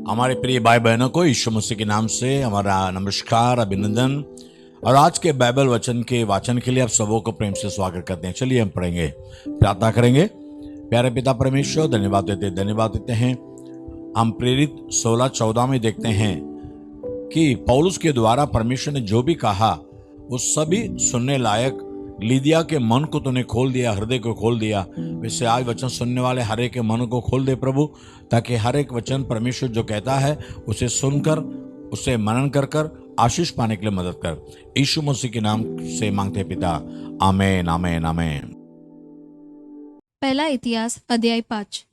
हमारे प्रिय भाई बहनों को यीशु मसीह के नाम से हमारा नमस्कार, अभिनंदन। और आज के बाइबल वचन के वाचन के लिए आप सबों को प्रेम से स्वागत करते हैं। चलिए हम पढ़ेंगे, प्रार्थना करेंगे। प्यारे पिता परमेश्वर, धन्यवाद देते हैं। हम प्रेरित 16-14 में देखते हैं कि पौलुस के द्वारा परमेश्वर ने जो भी कहा वो सभी सुनने लायक। लीदिया के मन को तूने खोल दिया, हृदय को खोल दिया। वैसे आज वचन सुनने वाले हर एक के मन को खोल दे प्रभु, ताकि हर एक वचन परमेश्वर जो कहता है उसे सुनकर, उसे मनन कर आशीष पाने के लिए मदद कर। यीशु मसीह के नाम से मांगते पिता, आमेन आमेन आमेन। पहला इतिहास अध्याय 5।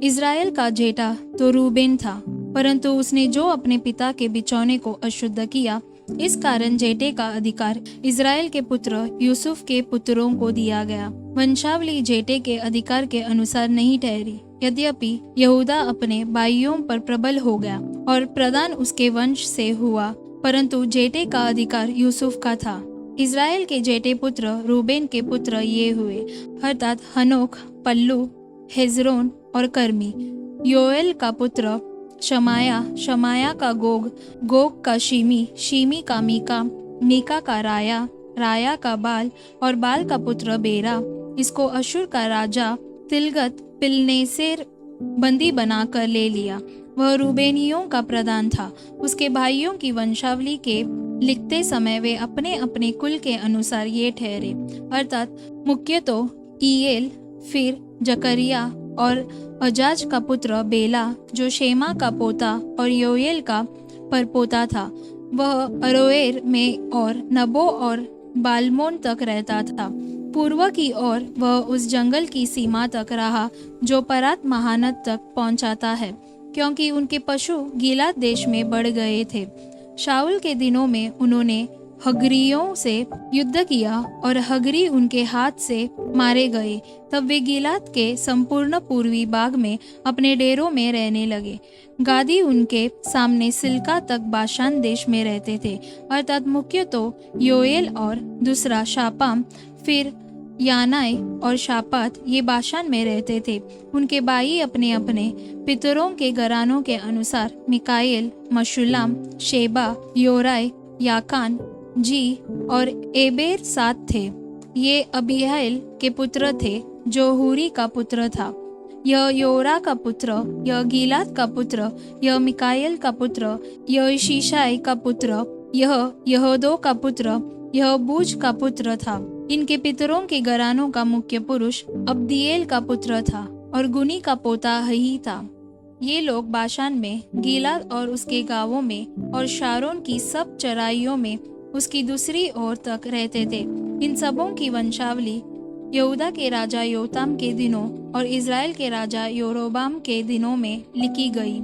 इज़राइल का जेठा तो रूबेन था, परंतु उसने जो अपने पिता के बिछौने को अशुद्ध किया, इस कारण जेठे का अधिकार इज़राइल के पुत्र यूसुफ के पुत्रों को दिया गया। वंशावली जेठे के अधिकार के अनुसार नहीं ठहरी। यद्यपि यहूदा अपने भाइयों पर प्रबल हो गया और प्रधान उसके वंश से हुआ, परंतु जेठे का अधिकार यूसुफ का था। इज़राइल के जेठे पुत्र रूबेन के पुत्र ये हुए, अर्थात हनोक, पल्लू, हेजरोन और कर्मी। योएल का पुत्र शमाया, शमाया का गोग, गोग का शिमी, शिमी का मीका, मीका का राया, राया का बाल और बाल का पुत्र बेरा। इसको अशुर का राजा तिलगत पिलनेसेर बंदी बनाकर ले लिया। वह रूबेनियों का प्रधान था। उसके भाइयों की वंशावली के लिखते समय वे अपने अपने कुल के अनुसार ये ठहरे, अर्थात मुख्य तो ईएल, फिर जकरिया और अजाज का पुत्र बेला, जो शेमा का पोता और योएल का परपोता था। वह अरोएर में और नबो और बालमोन तक रहता था। पूर्व की ओर वह उस जंगल की सीमा तक रहा जो परात महानद तक पहुंचाता है, क्योंकि उनके पशु गिलाद देश में बढ़ गए थे। शाऊल के दिनों में उन्होंने हगरियों से युद्ध किया और हगरी उनके हाथ से मारे गए। तब वे गिलाद के संपूर्ण पूर्वी भाग में अपने डेरों में रहने लगे। गादी उनके सामने सिल्का तक बाशान देश में रहते थे, अर्थात मुख्य तो योएल और दूसरा शापाम, फिर यानाय और शापात, ये बाशान में रहते थे। उनके भाई अपने अपने पितरों के घरानों के अनुसार मिकाएल, मशुल्लाम, शेबा, योराय, याकान, जी और एबेर 7 थे। ये अबीहाइल के पुत्र थे, जो हूरी का पुत्र था। यह योरा का पुत्र, यह गीलाद का पुत्र, यह मिकाएल का पुत्र, यह शीशाई का पुत्र, यह यहूदो का पुत्र, यह बूज का पुत्र था। इनके पितरों के घरानों का मुख्य पुरुष अब्दिएल का पुत्र था और गुनी का पोता ही था। ये लोग बाशान में, गीलाद और उसके गांवों में और शारोन की सब चराइयों में उसकी दूसरी ओर तक रहते थे। इन सबों की वंशावली यहूदा के राजा योताम के दिनों और इज़राइल के राजा योरोबाम के दिनों में लिखी गई।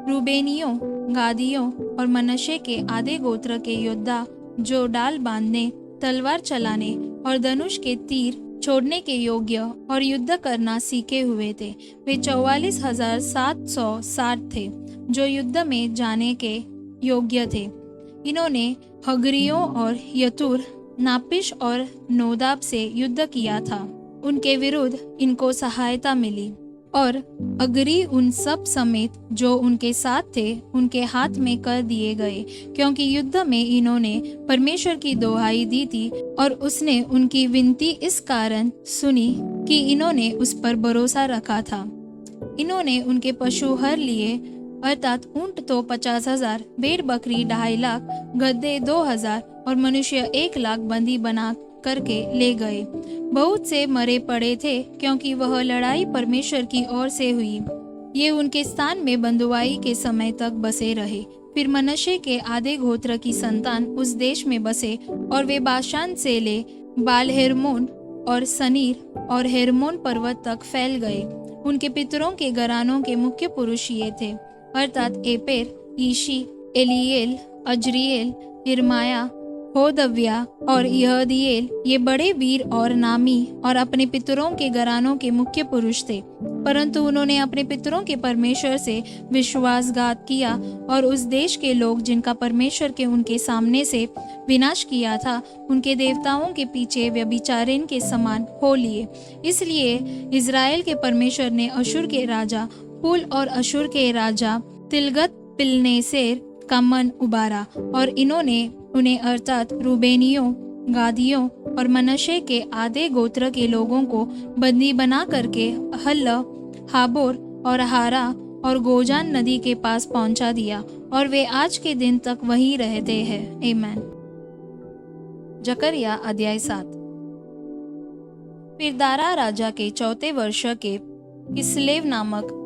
रूबेनियों, गादियों और मनश्शे के आधे गोत्र के योद्धा, जो डाल बांधने, तलवार चलाने और धनुष के तीर छोड़ने के योग्य और युद्ध करना सीखे हुए थे, वे 44,760 थे, जो युद्ध में जाने के योग्य थे। इन्होंने हगरियों और यतुर, नापिश और नोदाब से युद्ध किया था। उनके विरुद्ध इनको सहायता मिली और अगरी उन सब समेत जो उनके साथ थे, उनके हाथ में कर दिए गए, क्योंकि युद्ध में इन्होंने परमेश्वर की दोहाई दी थी और उसने उनकी विनती इस कारण सुनी कि इन्होंने उस पर भरोसा रखा था। इन्होंने उनके पशु हर लिए, अर्थात ऊंट तो 50,000, भेड़ बकरी 2.5 लाख, गधे 2,000 और मनुष्य 1 लाख बंदी बना करके ले गए। बहुत से मरे पड़े थे, क्योंकि वह लड़ाई परमेश्वर की ओर से हुई। ये उनके स्थान में बंधुआई के समय तक बसे रहे। फिर मनश्शे के आधे गोत्र की संतान उस देश में बसे और वे बाशान से ले बाल हेर्मोन और सनीर और हेर्मोन पर्वत तक फैल गए। उनके पितरों के घरानों के मुख्य पुरुष ये थे, अर्थात एपेर, ईशी, एलिएल, अजरिएल, इरमाया, होदव्या और यहदिएल। ये बड़े वीर और नामी और अपने पितरों के घरानों के मुख्य पुरुष थे, परंतु उन्होंने अपने पितरों के परमेश्वर से विश्वासघात किया और उस देश के लोग जिनका परमेश्वर के उनके सामने से विनाश किया था, उनके देवताओं के पीछे व्यभिचारिणी के समान हो लिए। इसलिए इज़राइल के परमेश्वर ने अशुर के राजा पुल और अशुर के राजा तिलगत पिलनेसेर का मन उबारा और इन्होंने उन्हें अर्थात रूबेनियों, गादियों और मनश्शे के आधे गोत्र के लोगों को बंदी बना करके हल्ला, हाबोर और हारा और गोजान नदी के पास पहुंचा दिया और वे आज के दिन तक वहीं रहते हैं। आमीन। जकरिया अध्याय 7। फिर दारा राजा के 4 वर्ष के किस्लेव नामक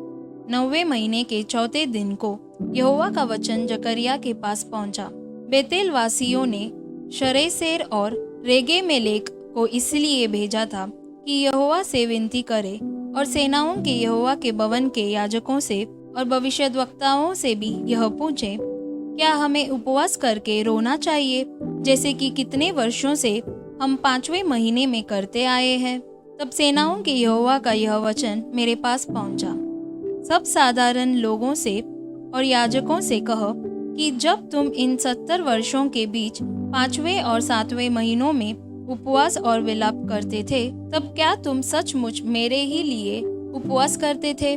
9वें महीने के 4 दिन को यहोवा का वचन जकरिया के पास पहुंचा। बेतेल वासियों ने शरेसेर और रेगे मेलेक को इसलिए भेजा था कि यहोवा से विनती करे और सेनाओं के यहोवा के भवन के याजकों से और भविष्यद्वक्ताओं से भी यह पूछे, क्या हमें उपवास करके रोना चाहिए जैसे कि कितने वर्षों से हम 5वें महीने में करते आए हैं? तब सेनाओं के यहोवा का यह वचन मेरे पास पहुंचा। सब साधारण लोगों से और याजकों से कहो कि जब तुम इन 70 वर्षों के बीच 5वें और 7वें महीनों में उपवास और विलाप करते थे, तब क्या तुम सचमुच मेरे ही लिए उपवास करते थे?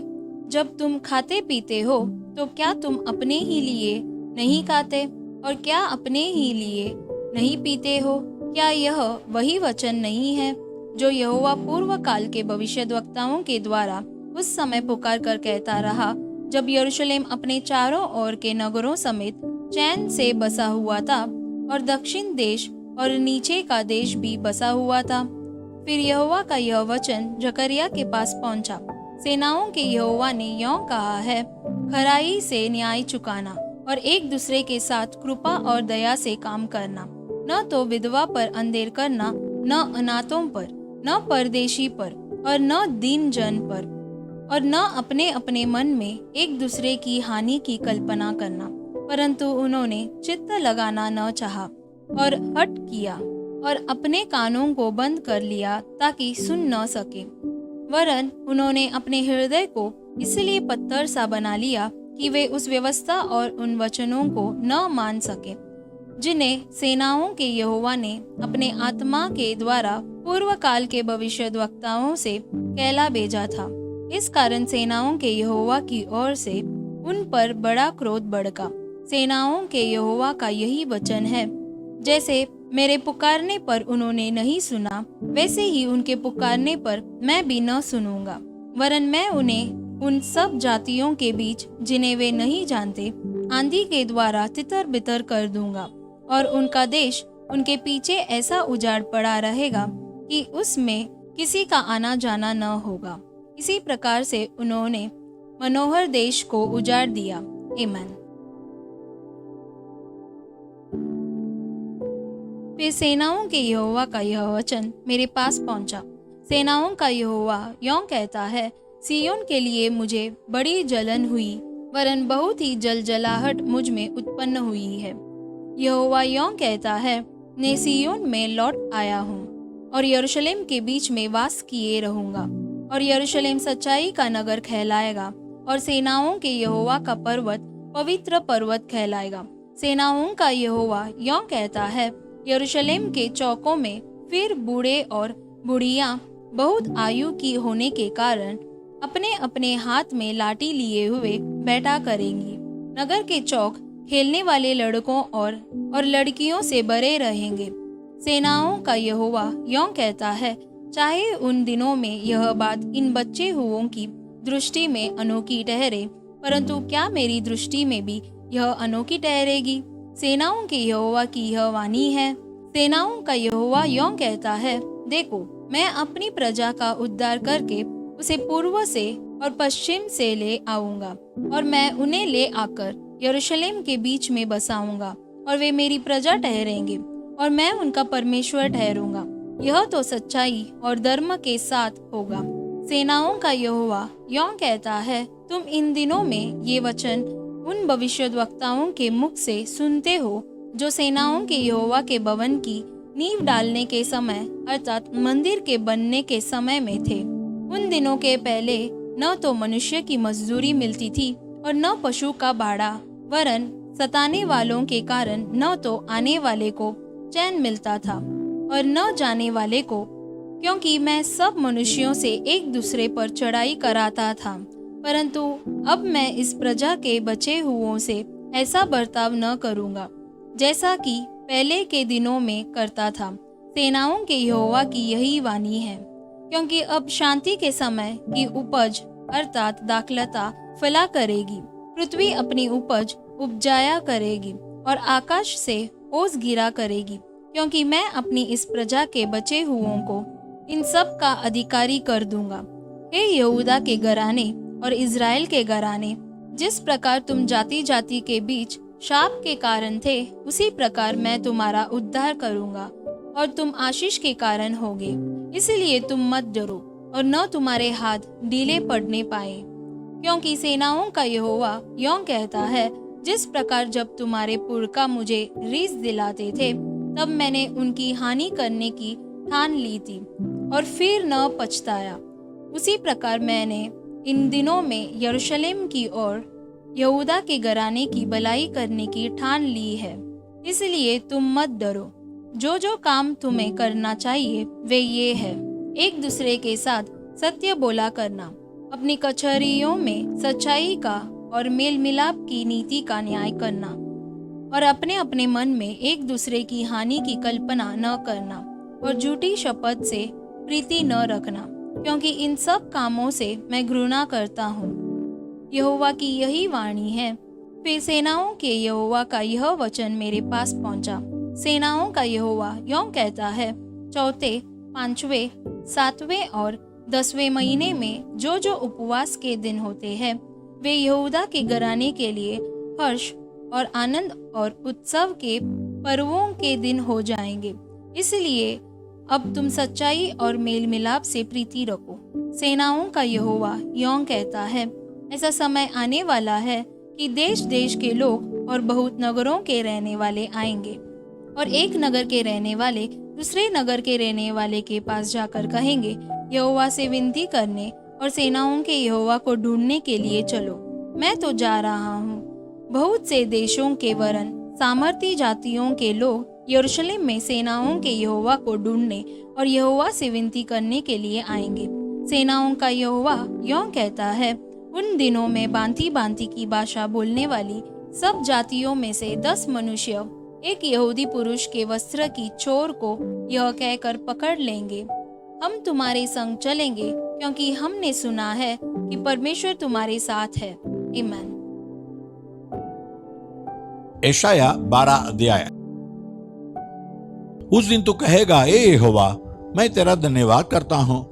जब तुम खाते पीते हो तो क्या तुम अपने ही लिए नहीं खाते और क्या अपने ही लिए नहीं पीते हो? क्या यह वही वचन नहीं है जो यहोवा पूर्व काल के भविष्यद्वक्ताओं के द्वारा उस समय पुकार कर कहता रहा, जब यरूशलेम अपने चारों ओर के नगरों समेत चैन से बसा हुआ था और दक्षिण देश और नीचे का देश भी बसा हुआ था? फिर यहोवा का यह वचन जकरिया के पास पहुंचा। सेनाओं के यहोवा ने यों कहा है, खराई से न्याय चुकाना और एक दूसरे के साथ कृपा और दया से काम करना, न तो विधवा पर अंधेर करना, न अनाथों पर, न परदेशी पर और न दीन जन पर, और न अपने अपने मन में एक दूसरे की हानि की कल्पना करना। परंतु उन्होंने चित्त लगाना न चाहा और हट किया और अपने कानों को बंद कर लिया ताकि सुन न सके। वरन उन्होंने अपने हृदय को इसलिए पत्थर सा बना लिया कि वे उस व्यवस्था और उन वचनों को न मान सके जिन्हें सेनाओं के यहोवा ने अपने आत्मा के द्वारा पूर्व काल के भविष्यद्वक्ताओं से कहला भेजा था। इस कारण सेनाओं के यहोवा की ओर से उन पर बड़ा क्रोध भड़का। सेनाओं के यहोवा का यही वचन है, जैसे मेरे पुकारने पर उन्होंने नहीं सुना, वैसे ही उनके पुकारने पर मैं भी न सुनूंगा। वरन मैं उन्हें उन सब जातियों के बीच जिन्हें वे नहीं जानते आंधी के द्वारा तितर बितर कर दूंगा और उनका देश उनके पीछे ऐसा उजाड़ पड़ा रहेगा कि उसमें किसी का आना जाना न होगा। इसी प्रकार से उन्होंने मनोहर देश को उजाड़ दिया। आमीन। फिर सेनाओं के यहोवा का यह वचन मेरे पास पहुंचा। सेनाओं का यहोवा यों कहता है, सिय्योन के लिए मुझे बड़ी जलन हुई, वरन बहुत ही जलजलाहट मुझ में उत्पन्न हुई है। यहोवा यों कहता है, मैं सिय्योन में लौट आया हूँ और यरूशलेम के बीच में वास किए रहूंगा और यरूशलेम सच्चाई का नगर कहलाएगा और सेनाओं के यहोवा का पर्वत पवित्र पर्वत कहलाएगा। सेनाओं का यहोवा यों कहता है, यरूशलेम के चौकों में फिर बूढ़े और बुढ़िया बहुत आयु की होने के कारण अपने अपने हाथ में लाठी लिए हुए बैठा करेंगी। नगर के चौक खेलने वाले लड़कों और लड़कियों से भरे रहेंगे। सेनाओं का यहोवा यों कहता है, चाहे उन दिनों में यह बात इन बच्चे हुओं की दृष्टि में अनोखी ठहरे, परंतु क्या मेरी दृष्टि में भी यह अनोखी ठहरेगी? सेनाओं के यहोवा की यह वाणी है। सेनाओं का यहोवा यों कहता है, देखो, मैं अपनी प्रजा का उद्धार करके उसे पूर्व से और पश्चिम से ले आऊंगा और मैं उन्हें ले आकर यरूशलेम के बीच में बसाऊंगा और वे मेरी प्रजा ठहरेंगे और मैं उनका परमेश्वर ठहरूंगा। यह तो सच्चाई और धर्म के साथ होगा। सेनाओं का यहोवा यों कहता है, तुम इन दिनों में ये वचन उन भविष्यद्वक्ताओं के मुख से सुनते हो जो सेनाओं के यहोवा के भवन की नींव डालने के समय अर्थात मंदिर के बनने के समय में थे। उन दिनों के पहले न तो मनुष्य की मजदूरी मिलती थी और न पशु का भाड़ा, वरन सताने वालों के कारण न तो आने वाले को चैन मिलता था और न जाने वाले को, क्योंकि मैं सब मनुष्यों से एक दूसरे पर चढ़ाई कराता था। परंतु अब मैं इस प्रजा के बचे हुओं से ऐसा बर्ताव न करूँगा जैसा कि पहले के दिनों में करता था। सेनाओं के यहोवा की यही वाणी है, क्योंकि अब शांति के समय की उपज अर्थात दाखलता फला करेगी, पृथ्वी अपनी उपज उपजाया करेगी और आकाश से ओस गिरा करेगी, क्योंकि मैं अपनी इस प्रजा के बचे हुओं को इन सब का अधिकारी कर दूंगा। हे यहूदा के घराने और इज़राइल के घराने, जिस प्रकार तुम जाति जाति के बीच शाप के कारण थे, उसी प्रकार मैं तुम्हारा उद्धार करूंगा और तुम आशीष के कारण होगे। इसलिए तुम मत डरो और न तुम्हारे हाथ ढीले पड़ने पाए, क्योंकि सेनाओं का यहोवा यों कहता है, जिस प्रकार जब तुम्हारे पुरखा मुझे रीस दिलाते थे, तब मैंने उनकी हानि करने की ठान ली थी और फिर न पछताया, उसी प्रकार मैंने इन दिनों में यरूशलेम की और यहूदा के घराने की भलाई करने की ठान ली है। इसलिए तुम मत डरो। जो काम तुम्हें करना चाहिए वे ये है, एक दूसरे के साथ सत्य बोला करना, अपनी कचहरियों में सच्चाई का और मेल मिलाप की नीति का न्याय करना और अपने अपने मन में एक दूसरे की हानि की कल्पना न करना और झूठी शपथ से प्रीति न रखना, क्योंकि इन सब कामों से मैं घृणा करता हूँ। यहोवा की यही वाणी है। फिर सेनाओं के यहोवा का यह वचन मेरे पास पहुंचा। सेनाओं का यहोवा यों कहता है, चौथे, पांचवें, सातवें और 10वें महीने में जो उपवास के दिन होते हैं, वे यहूदा के घराने के लिए हर्ष और आनंद और उत्सव के पर्वों के दिन हो जाएंगे। इसलिए अब तुम सच्चाई और मेल मिलाप से प्रीति रखो। सेनाओं का यहोवा यों कहता है, ऐसा समय आने वाला है कि देश देश के लोग और बहुत नगरों के रहने वाले आएंगे और एक नगर के रहने वाले दूसरे नगर के रहने वाले के पास जाकर कहेंगे, यहोवा से विनती करने और सेनाओं के यहोवा को ढूंढने के लिए चलो। मैं तो जा रहा हूँ। बहुत से देशों के वरन सामर्थी जातियों के लोग यरूशलेम में सेनाओं के यहोवा को ढूंढने और यहोवा से विनती करने के लिए आएंगे। सेनाओं का यहोवा यों कहता है, उन दिनों में भांति भांति की भाषा बोलने वाली सब जातियों में से 10 मनुष्य एक यहूदी पुरुष के वस्त्र की छोर को यह कहकर पकड़ लेंगे, हम तुम्हारे संग चलेंगे, क्योंकि हमने सुना है कि परमेश्वर तुम्हारे साथ है। आमीन। यशाया 12 अध्याय। उस दिन तू कहेगा, ए यहोवा, मैं तेरा धन्यवाद करता हूं,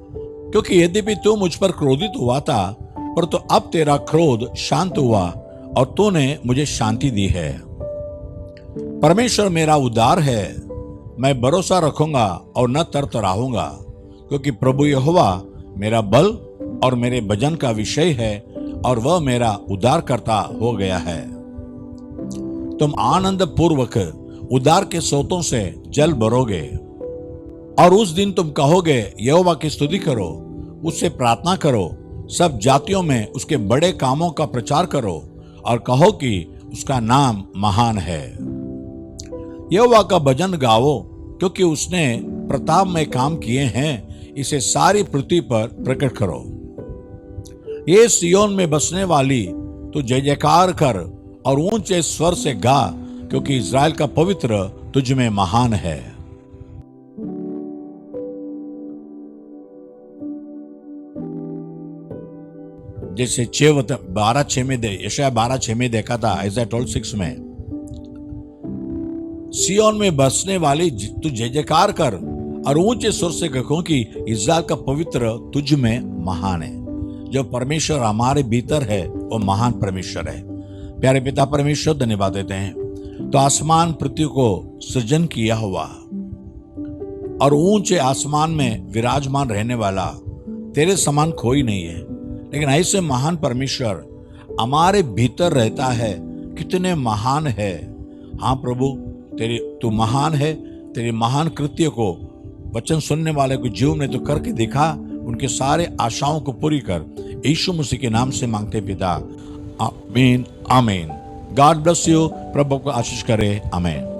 क्योंकि यद्यपि तू मुझ पर क्रोधित हुआ था, पर तो अब तेरा क्रोध शांत हुआ और तूने मुझे शांति दी है। परमेश्वर मेरा उद्धार है, मैं भरोसा रखूंगा और न तरतराऊंगा, क्योंकि प्रभु यहोवा मेरा बल और मेरे भजन का विषय है और वह मेरा उद्धार करता हो गया है। तुम आनंद पूर्वक उद्धार के स्रोतों से जल भरोगे और उस दिन तुम कहोगे, यहोवा की स्तुति करो, उससे प्रार्थना करो, सब जातियों में उसके बड़े कामों का प्रचार करो और कहो कि उसका नाम महान है। यहोवा का भजन गाओ, क्योंकि उसने प्रताप में काम किए हैं, इसे सारी पृथ्वी पर प्रकट करो। ये सियोन में बसने वाली, तू जय जयकार कर और ऊंचे स्वर से गा, क्योंकि इज़राइल का पवित्र तुझ में महान है। जैसे 12:6 में यशाया 12:6 में देखा था, ऐसा 12:6 में, सियोन में बसने वाली तू जय जयकार कर और ऊंचे स्वर से कहो कि इज़राइल का पवित्र तुझ में महान है। जो परमेश्वर हमारे भीतर है वो महान परमेश्वर है। प्यारे पिता परमेश्वर, धन्यवाद देते हैं। तो आसमान पृथ्वी को सृजन किया हुआ और ऊंचे आसमान में विराजमान रहने वाला तेरे समान कोई नहीं है, लेकिन ऐसे महान परमेश्वर हमारे भीतर रहता है। कितने महान है। हाँ प्रभु, तू महान है। तेरे महान कृत्य को वचन सुनने वाले को जीवन में तो करके दिखा, उनके सारे आशाओं को पूरी कर। यीशु मसीह के नाम से मांगते पिता, आमीन आमीन। God bless you. प्रभु को आशीष करे। आमीन।